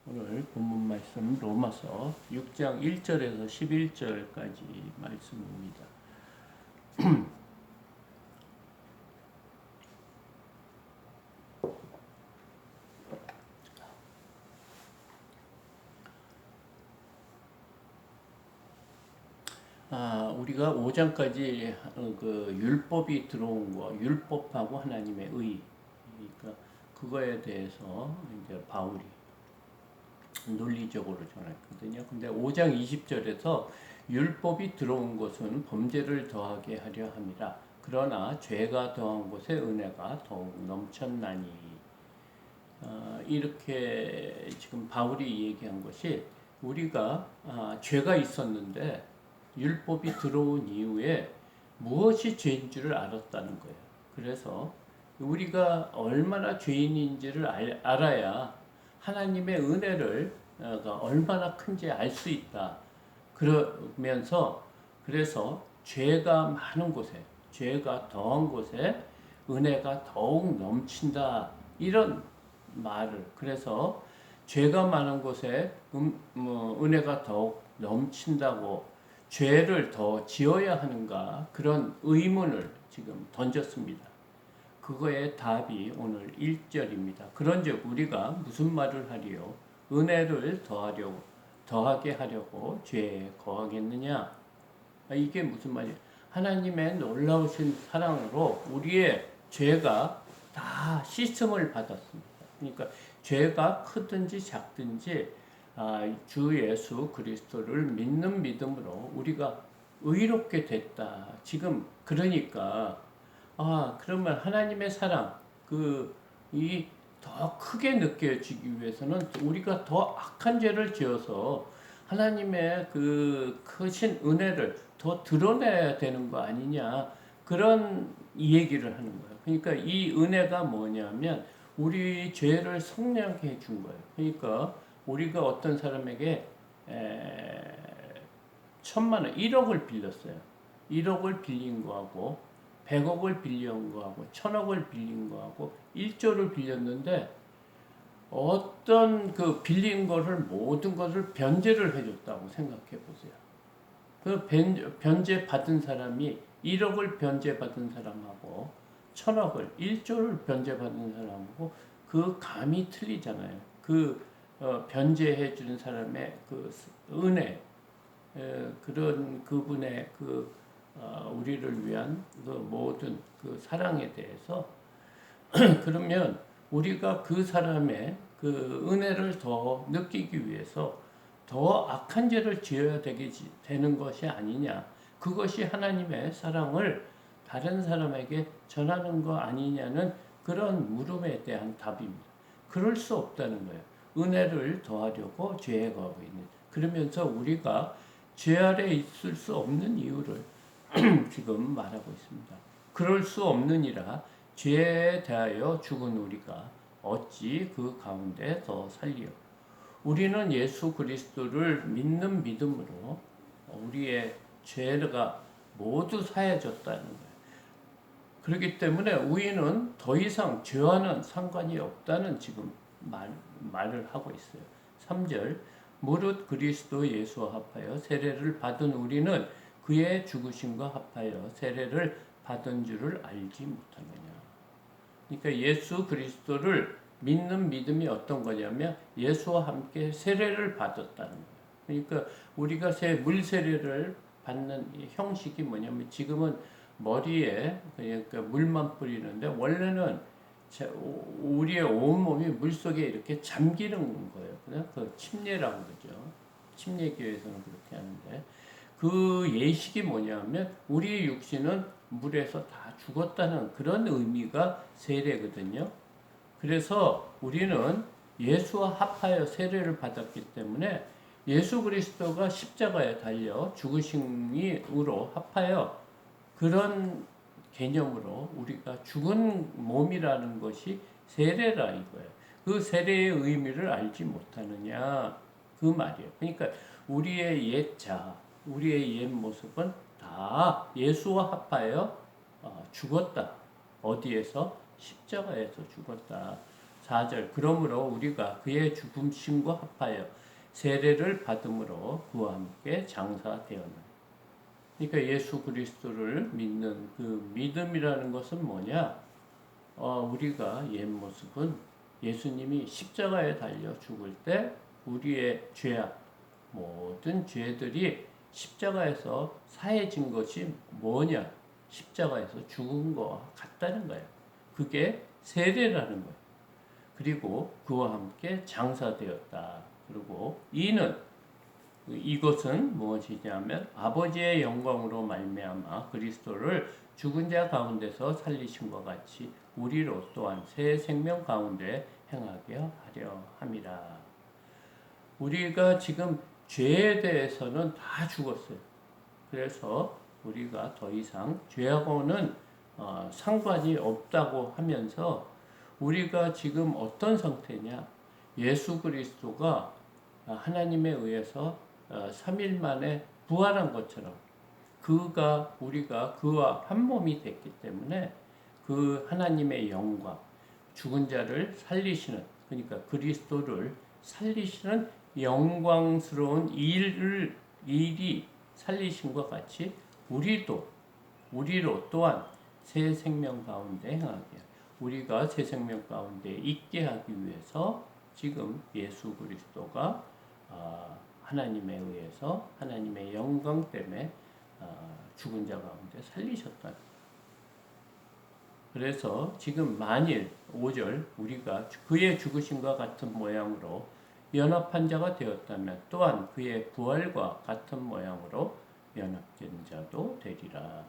오늘 본문 말씀 로마서 6장 1절에서 11절까지 말씀입니다. 우리가 5장까지 그 율법이 들어온 거, 율법하고 하나님의 의, 그러니까 그거에 대해서 이제 바울이 논리적으로 전했거든요. 근데 5장 20절에서 율법이 들어온 것은 범죄를 더하게 하려 함이라. 그러나 죄가 더한 곳에 은혜가 더욱 넘쳤나니. 이렇게 지금 바울이 얘기한 것이 우리가 죄가 있었는데 율법이 들어온 이후에 무엇이 죄인 줄을 알았다는 거예요. 그래서 우리가 얼마나 죄인인지를 알아야 하나님의 은혜를 얼마나 큰지 알 수 있다. 그러면서 그래서 죄가 많은 곳에, 죄가 더한 곳에 은혜가 더욱 넘친다. 이런 말을, 그래서 죄가 많은 곳에 은혜가 더욱 넘친다고 죄를 더 지어야 하는가, 그런 의문을 지금 던졌습니다. 그거의 답이 오늘 1절입니다. 그런즉 우리가 무슨 말을 하리요? 은혜를 더하게 하려고 죄에 거하겠느냐? 이게 무슨 말이에요? 하나님의 놀라우신 사랑으로 우리의 죄가 다 씻음을 받았습니다. 그러니까 죄가 크든지 작든지 주 예수 그리스도를 믿는 믿음으로 우리가 의롭게 됐다. 지금 그러니까 그러면 하나님의 사랑, 이 더 크게 느껴지기 위해서는 우리가 더 악한 죄를 지어서 하나님의 그 크신 은혜를 더 드러내야 되는 거 아니냐. 그런 얘기를 하는 거예요. 그러니까 이 은혜가 뭐냐면 우리 죄를 속량해 준 거예요. 그러니까 우리가 어떤 사람에게 1,000만 원, 1억을 빌렸어요. 1억을 빌린 거하고 100억을 빌린 거하고 1,000억을 빌린 거하고 1조를 빌렸는데 어떤 그 빌린 거를 모든 것을 변제를 해줬다고 생각해 보세요. 그 변제 받은 사람이 1억을 변제 받은 사람하고 1,000억을 1조를 변제 받은 사람하고 그 감이 틀리잖아요. 변제해 주는 사람의 그 은혜, 그런 그분의 우리를 위한 그 모든 그 사랑에 대해서 그러면 우리가 그 사람의 그 은혜를 더 느끼기 위해서 더 악한 죄를 지어야 되는 것이 아니냐. 그것이 하나님의 사랑을 다른 사람에게 전하는 거 아니냐는 그런 물음에 대한 답입니다. 그럴 수 없다는 거예요. 은혜를 더하려고 죄에 거하고 있는. 그러면서 우리가 죄 아래 있을 수 없는 이유를 지금 말하고 있습니다. 그럴 수 없느니라 죄에 대하여 죽은 우리가 어찌 그 가운데 더 살리요. 우리는 예수 그리스도를 믿는 믿음으로 우리의 죄가 모두 사해졌다는 거예요. 그렇기 때문에 우리는 더 이상 죄와는 상관이 없다는 지금 말을 하고 있어요. 3절 무릇 그리스도 예수와 합하여 세례를 받은 우리는 그의 죽으심과 합하여 세례를 받은 줄을 알지 못하느냐. 그러니까 예수 그리스도를 믿는 믿음이 어떤 거냐면 예수와 함께 세례를 받았다는 거예요. 그러니까 우리가 물 세례를 받는 형식이 뭐냐면 지금은 머리에 그러니까 물만 뿌리는데 원래는 우리의 온몸이 물속에 이렇게 잠기는 거예요. 그 침례라고 그러죠. 침례교회에서는 그렇게 하는데 그 예식이 뭐냐면 우리의 육신은 물에서 다 죽었다는 그런 의미가 세례거든요. 그래서 우리는 예수와 합하여 세례를 받았기 때문에 예수 그리스도가 십자가에 달려 죽으심으로 합하여 그런 개념으로 우리가 죽은 몸이라는 것이 세례라 이거예요. 그 세례의 의미를 알지 못하느냐 그 말이에요. 그러니까 우리의 옛 자, 우리의 옛 모습은 다 예수와 합하여 죽었다. 어디에서? 십자가에서 죽었다. 4절 그러므로 우리가 그의 죽음심과 합하여 세례를 받음으로 그와 함께 장사되었나니. 그러니까 예수 그리스도를 믿는 그 믿음이라는 것은 뭐냐? 우리가 옛 모습은 예수님이 십자가에 달려 죽을 때 우리의 죄악, 모든 죄들이 십자가에서 사해진 것이 뭐냐? 십자가에서 죽은 것과 같다는 거예요. 그게 세례라는 거예요. 그리고 그와 함께 장사되었다. 그리고 이것은 무엇이냐면 아버지의 영광으로 말미암아 그리스도를 죽은 자 가운데서 살리심과 같이 우리로 또한 새 생명 가운데 행하게 하려 함이라. 우리가 지금 죄에 대해서는 다 죽었어요. 그래서 우리가 더 이상 죄하고는 상관이 없다고 하면서 우리가 지금 어떤 상태냐? 예수 그리스도가 하나님에 의해서 3일 만에 부활한 것처럼 우리가 그와 한 몸이 됐기 때문에 그 하나님의 영광, 죽은 자를 살리시는, 그러니까 그리스도를 살리시는 영광스러운 일이 살리심과 같이 우리로 또한 새 생명 가운데 행하게, 우리가 새 생명 가운데 있게 하기 위해서 지금 예수 그리스도가 하나님에 의해서 하나님의 영광 때문에 죽은 자 가운데 살리셨다. 그래서 지금 만일 5절 우리가 그의 죽으심과 같은 모양으로 연합한 자가 되었다면 또한 그의 부활과 같은 모양으로 연합된 자도 되리라.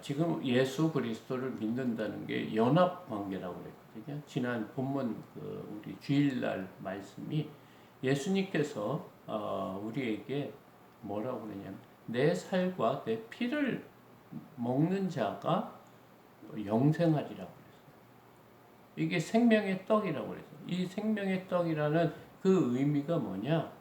지금 예수 그리스도를 믿는다는 게 연합 관계라고 그랬거든요. 지난 본문 우리 주일날 말씀이 예수님께서 우리에게 뭐라고 그러냐면 내 살과 내 피를 먹는 자가 영생하리라고 그랬어요. 이게 생명의 떡이라고 그랬어요. 이 생명의 떡이라는 그 의미가 뭐냐?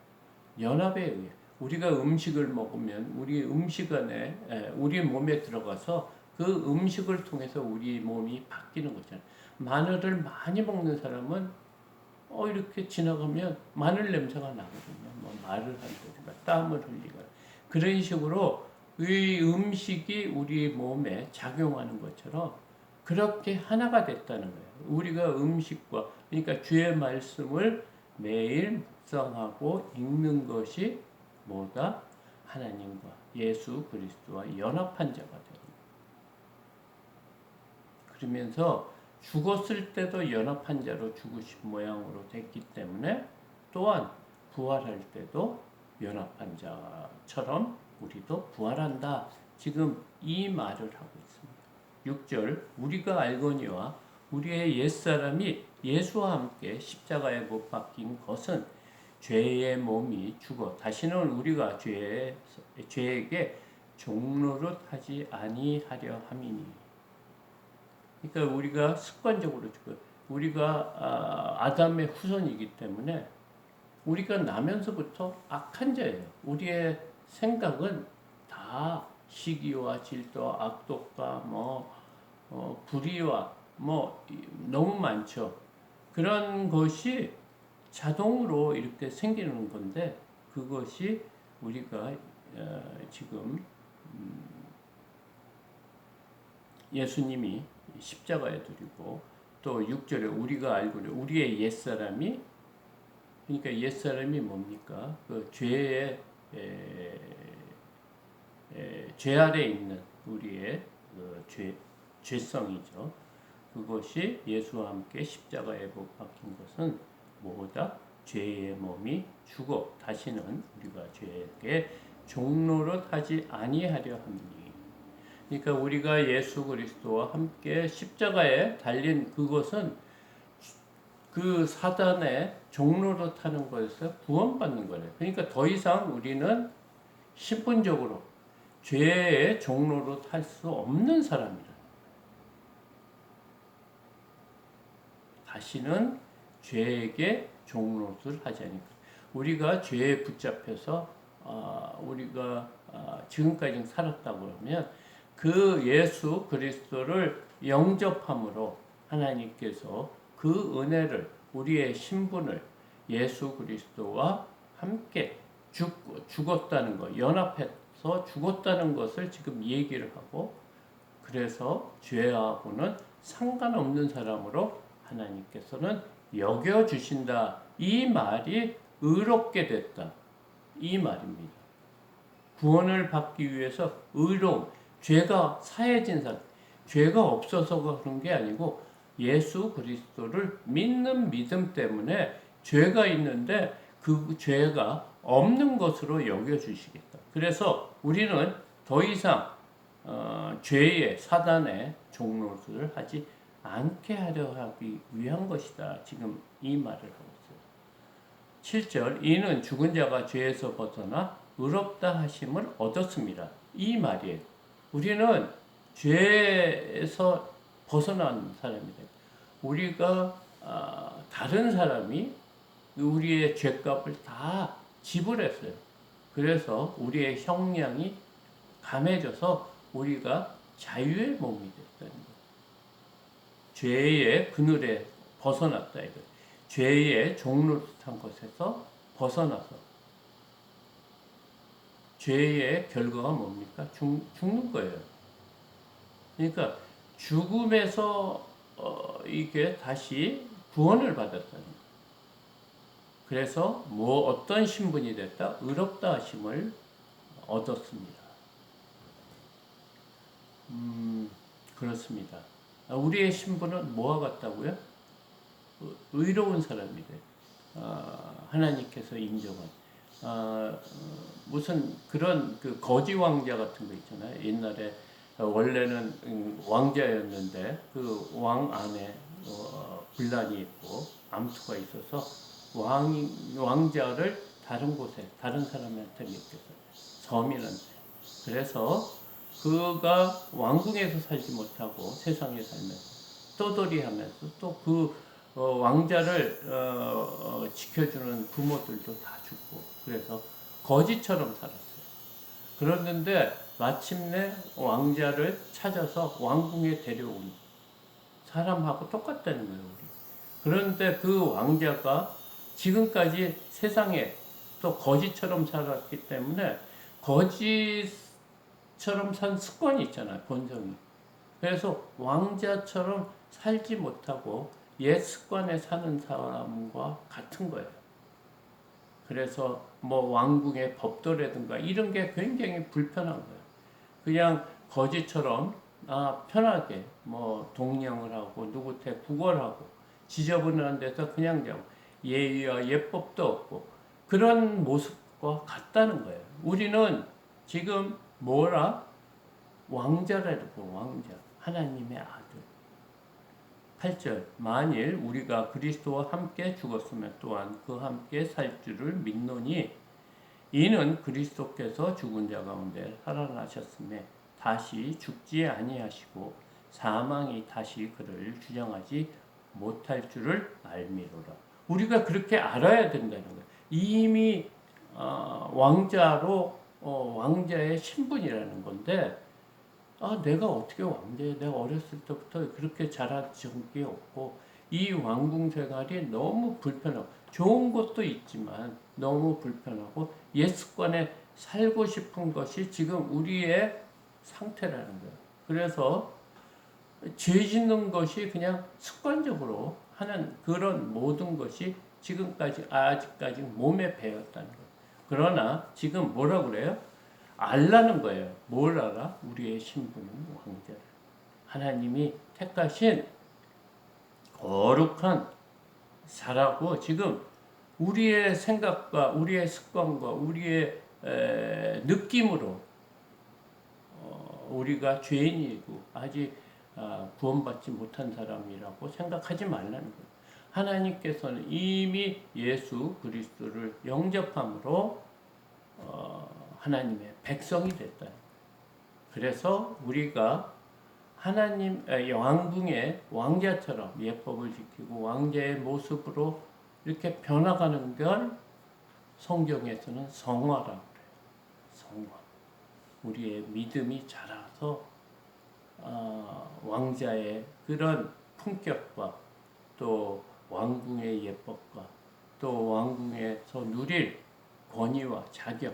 연합에 의해 우리가 음식을 먹으면 우리 음식 안에 우리 몸에 들어가서 그 음식을 통해서 우리 몸이 바뀌는 거잖아요. 마늘을 많이 먹는 사람은 이렇게 지나가면 마늘 냄새가 나거든요. 뭐 말을 한다든가 땀을 흘리거나 그런 식으로 이 음식이 우리 몸에 작용하는 것처럼 그렇게 하나가 됐다는 거예요. 우리가 음식과 그러니까 주의 말씀을 매일 묵상하고 읽는 것이 뭐다? 하나님과 예수 그리스도와 연합한 자가 되는 거예요. 그러면서 죽었을 때도 연합한 자로 죽으신 모양으로 됐기 때문에 또한 부활할 때도 연합한 자처럼 우리도 부활한다. 지금 이 말을 하고 있습니다. 6절 우리가 알거니와 우리의 옛사람이 예수와 함께 십자가에 못 박힌 것은 죄의 몸이 죽어 다시는 우리가 죄에게 종노릇하지 아니하려 함이니. 그러니까 우리가 습관적으로 우리가 아담의 후손이기 때문에 우리가 나면서부터 악한 자예요. 우리의 생각은 다 시기와 질투와 악독과 불의와 너무 많죠. 그런 것이 자동으로 이렇게 생기는 건데 그것이 우리가 지금 예수님이 십자가에 드리고 또 6절에 우리가 알고는 우리의 옛사람이 그러니까 옛사람이 뭡니까? 그 죄 아래 있는 우리의 죄성이죠. 그것이 예수와 함께 십자가에 못 박힌 것은 뭐다? 죄의 몸이 죽어 다시는 우리가 죄에게 종노릇 하지 아니하려 함이니. 그러니까 우리가 예수 그리스도와 함께 십자가에 달린 그것은 그 사단의 종노릇 하는 것에서 구원받는 거예요. 그러니까 더 이상 우리는 신분적으로 죄의 종노릇 할 수 없는 사람이라. 다시는 죄에게 종노릇을 하지 않으니까. 우리가 죄에 붙잡혀서 우리가 지금까지 살았다고 하면 그 예수 그리스도를 영접함으로 하나님께서 그 은혜를, 우리의 신분을 예수 그리스도와 함께 죽었다는 것, 연합해서 죽었다는 것을 지금 얘기를 하고, 그래서 죄하고는 상관없는 사람으로 하나님께서는 여겨주신다. 이 말이 의롭게 됐다. 이 말입니다. 구원을 받기 위해서 의로움, 죄가 사해진 사람, 죄가 없어서가 그런 게 아니고 예수 그리스도를 믿는 믿음 때문에 죄가 있는데 그 죄가 없는 것으로 여겨주시겠다. 그래서 우리는 더 이상 죄의 사단의 종노릇을 하지 않게 하려 하기 위한 것이다. 지금 이 말을 하고 있어요. 7절 이는 죽은 자가 죄에서 벗어나 의롭다 하심을 얻었습니다. 이 말이에요. 우리는 죄에서 벗어난 사람이다. 우리가 다른 사람이 우리의 죄값을 다 지불했어요. 그래서 우리의 형량이 감해져서 우리가 자유의 몸이 됐다는 거예요. 죄의 그늘에 벗어났다 이거. 죄의 종노릇한 것에서 벗어나서 죄의 결과가 뭡니까? 죽는 거예요. 그러니까 죽음에서 이게 다시 구원을 받았다는 거예요. 그래서 어떤 신분이 됐다? 의롭다 하심을 얻었습니다. 그렇습니다. 우리의 신분은 뭐와 같다고요? 의로운 사람이 돼. 하나님께서 인정한. 무슨 그런 그 거지 왕자 같은 거 있잖아요. 옛날에 원래는 왕자였는데 그 왕 안에 분란이 있고 암투가 있어서 왕자를 다른 곳에 다른 사람한테 맡겼어요. 서민한테. 그래서 그가 왕궁에서 살지 못하고 세상에 살면서 떠돌이하면서 또 그 왕자를 지켜주는 부모들도 다 죽고 그래서 거지처럼 살았어요. 그랬는데 마침내 왕자를 찾아서 왕궁에 데려온 사람하고 똑같다는 거예요. 우리. 그런데 그 왕자가 지금까지 세상에 또 거지처럼 살았기 때문에 거지처럼 산 습관이 있잖아요. 본성이. 그래서 왕자처럼 살지 못하고 옛 습관에 사는 사람과 같은 거예요. 그래서 뭐 왕궁의 법도라든가 이런 게 굉장히 불편한 거예요. 그냥 거지처럼 편하게 뭐 동령을 하고 누구한테 구걸하고 지저분한 데서 그냥 자고 예의와 예법도 없고 그런 모습과 같다는 거예요. 우리는 지금 왕자라고 왕자 하나님의 아들. 8절 만일 우리가 그리스도와 함께 죽었으면 또한 그와 함께 살 줄을 믿노니 이는 그리스도께서 죽은 자 가운데 살아나셨음에 다시 죽지 아니하시고 사망이 다시 그를 주장하지 못할 줄을 알미로라. 우리가 그렇게 알아야 된다는 거예요. 이미 왕자의 신분이라는 건데 내가 어떻게 왕자야? 내가 어렸을 때부터 그렇게 자란 적이 없고 이 왕궁 생활이 너무 불편하고 좋은 것도 있지만 너무 불편하고 옛 습관에 살고 싶은 것이 지금 우리의 상태라는 거예요. 그래서 죄 짓는 것이 그냥 습관적으로 하는 그런 모든 것이 아직까지 몸에 배었다는 거예요. 그러나 지금 뭐라 그래요? 알라는 거예요. 뭘 알아? 우리의 신분은 왕자를. 하나님이 택하신 거룩한 자라고 지금 우리의 생각과 우리의 습관과 우리의 느낌으로 우리가 죄인이고 아직 구원받지 못한 사람이라고 생각하지 말라는 거예요. 하나님께서는 이미 예수 그리스도를 영접함으로 하나님의 백성이 됐다. 그래서 우리가 하나님 왕궁의 왕자처럼 예법을 지키고 왕자의 모습으로 이렇게 변화가는 걸 성경에서는 성화라고 그래요. 성화. 우리의 믿음이 자라서 왕자의 그런 품격과 또 왕궁의 예법과 또 왕궁에서 누릴 권위와 자격,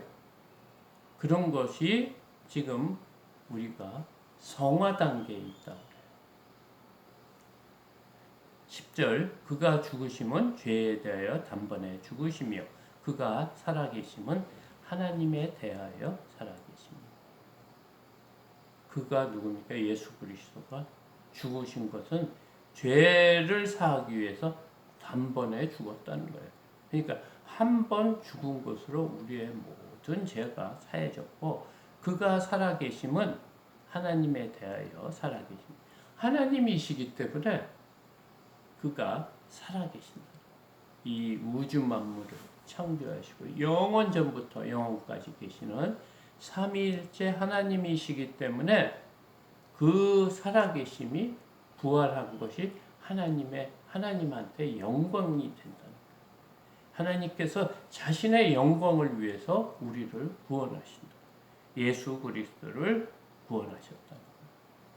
그런 것이 지금 우리가 성화 단계에 있다. 10절, 그가 죽으심은 죄에 대하여 단번에 죽으시며 그가 살아계심은 하나님에 대하여 살아계십니다. 그가 누굽니까? 예수 그리스도가 죽으신 것은 죄를 사하기 위해서 단번에 죽었다는 거예요. 그러니까 한 번 죽은 것으로 우리의 모든 죄가 사해졌고, 그가 살아계심은 하나님에 대하여 살아계십니다. 하나님이시기 때문에 그가 살아계신다. 이 우주 만물을 창조하시고 영원 전부터 영원까지 계시는 삼위일체 하나님이시기 때문에 그 살아계심이 부활한 것이 하나님한테 영광이 된다는 거예요. 하나님께서 자신의 영광을 위해서 우리를 구원하신다. 예수 그리스도를 구원하셨다.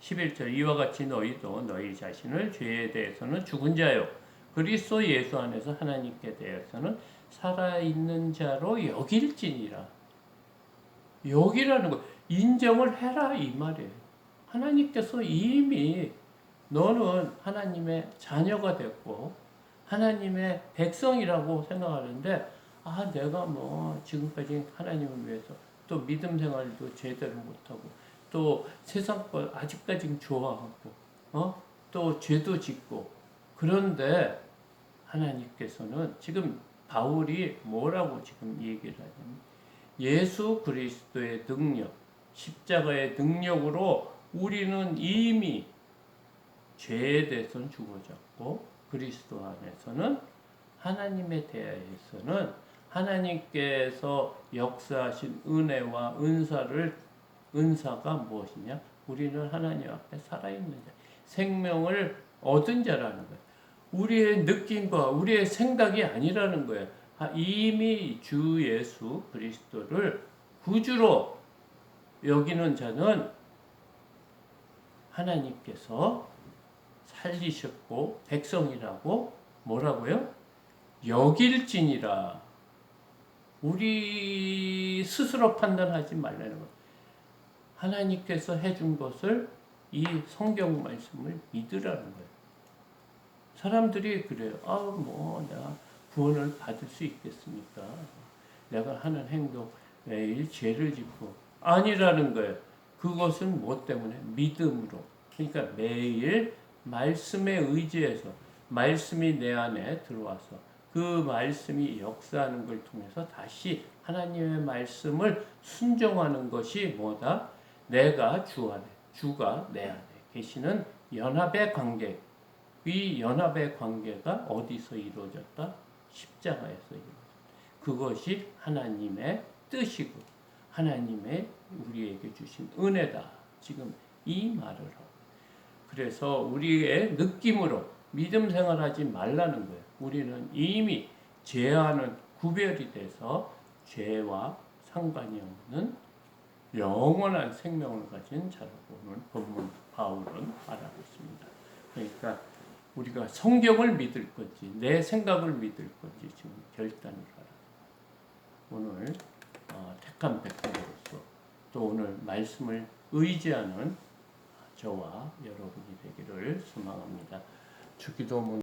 11절, 이와 같이 너희도 너희 자신을 죄에 대해서는 죽은 자요 그리스도 예수 안에서 하나님께 대해서는 살아있는 자로 여길지니라. 여기라는 거, 인정을 해라 이 말이에요. 하나님께서 이미 너는 하나님의 자녀가 됐고 하나님의 백성이라고 생각하는데, 내가 뭐 지금까지 하나님을 위해서 또 믿음 생활도 제대로 못하고 또 세상 걸 아직까지 좋아하고 또 죄도 짓고, 그런데 하나님께서는 지금 바울이 뭐라고 지금 얘기를 하냐면, 예수 그리스도의 능력, 십자가의 능력으로 우리는 이미 죄에 대해서는 죽어졌고 그리스도 안에서는 하나님에 대해서는 하나님께서 역사하신 은혜와 은사가 무엇이냐? 우리는 하나님 앞에 살아있는 자, 생명을 얻은 자라는 거예요. 우리의 느낌과 우리의 생각이 아니라는 거예요. 이미 주 예수 그리스도를 구주로 여기는 자는 하나님께서 살리셨고 백성이라고 뭐라고요? 여길지니라. 우리 스스로 판단하지 말라는 거예요. 하나님께서 해준 것을, 이 성경 말씀을 믿으라는 거예요. 사람들이 그래요. 내가 구원을 받을 수 있겠습니까? 내가 하는 행동, 매일 죄를 짓고. 아니라는 거예요. 그것은 뭐 때문에? 믿음으로. 그러니까 매일 말씀에 의지해서, 말씀이 내 안에 들어와서 그 말씀이 역사하는 걸 통해서 다시 하나님의 말씀을 순종하는 것이 뭐다? 내가 주 안에, 주가 내 안에 계시는 연합의 관계. 이 연합의 관계가 어디서 이루어졌다? 십자가에서 이루어졌다. 그것이 하나님의 뜻이고 하나님의 우리에게 주신 은혜다. 지금 이 말을 하고. 그래서 우리의 느낌으로 믿음 생활하지 말라는 거예요. 우리는 이미 죄와는 구별이 돼서 죄와 상관이 없는 영원한 생명을 가진 자라고 오늘 본문 바울은 말하고 있습니다. 그러니까 우리가 성경을 믿을 건지 내 생각을 믿을 건지 지금 결단을 하라. 오늘 택한 백성으로서 또 오늘 말씀을 의지하는 저와 여러분이 되기를 소망합니다. 주기도문